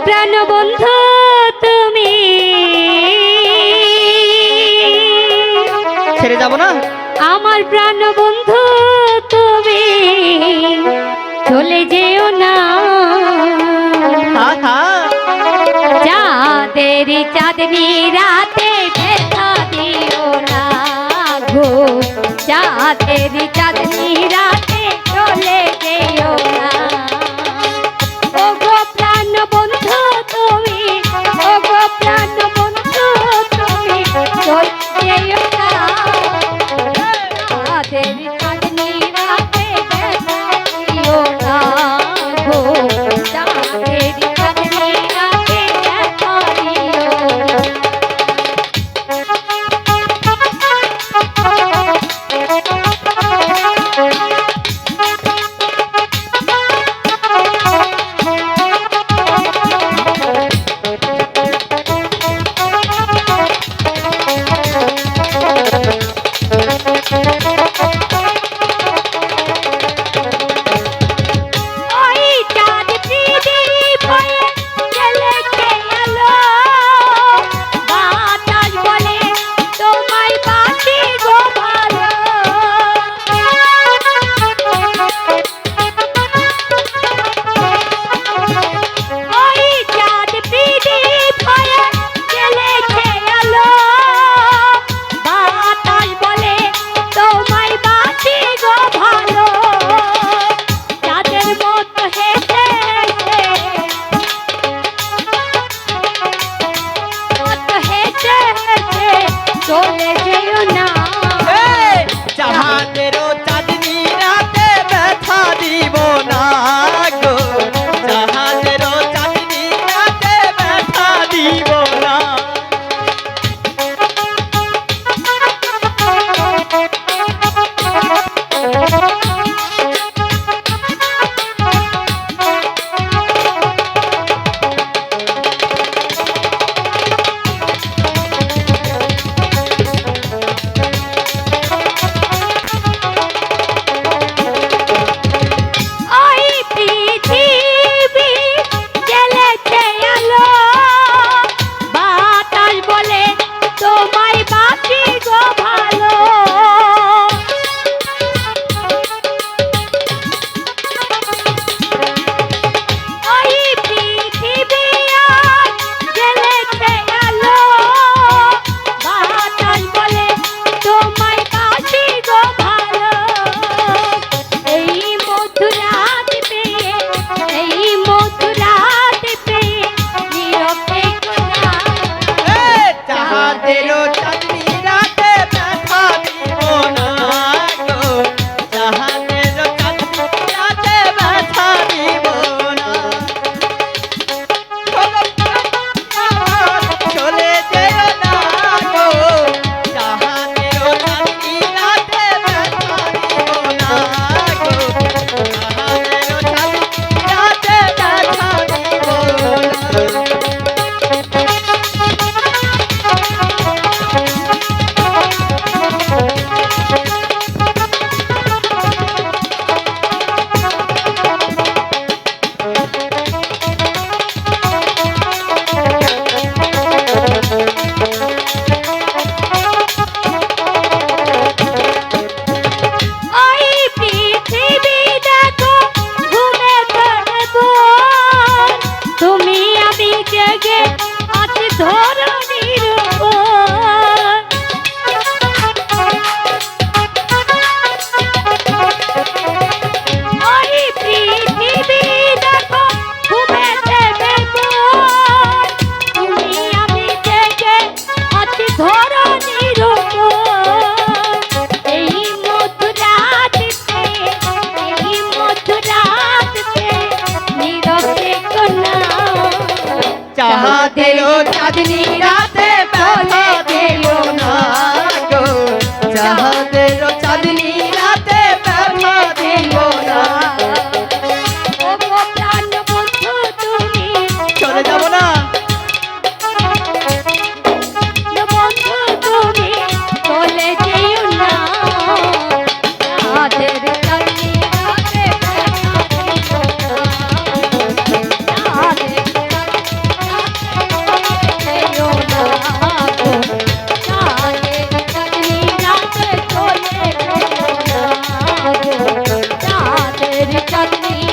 প্রাণ বন্ধু তুমি, ছেড়ে যাব না। আমার প্রাণ বন্ধু তুমি, চলে যেও না। চাঁদের চাঁদনি রাতে ব্যথা দিও না গো, চাঁদের চাঁদনি রাতে চলে যেও না। ও গো প্রাণ বন্ধু তুমি, ও গো প্রাণ বন্ধু তুমি, চলে যেও না। চাঁদের চাঁদনি রাতে ব্যথা দিও না গো, চাঁদের চাঁদনি রাতে ব্যথা দিও না। চলে যেও না। চাঁদেরও চাঁদনি রাতে ব্যথা দিব না গো, চাঁদেরও চাঁদনি রাতে ব্যথা দিব না। চাঁদেরও চাঁদনি রাতে চলে যেও না গো, চাঁদেরও চাঁদনি রাতে ব্যথা দিব না। ও গো প্রাণ বন্ধু তুমি, চলে যাব না। বন্ধু তুমি, চলে যেও না। চাঁদের চাঁদনি রাতে ব্যথা দিও না, চাঁদের চাঁদনি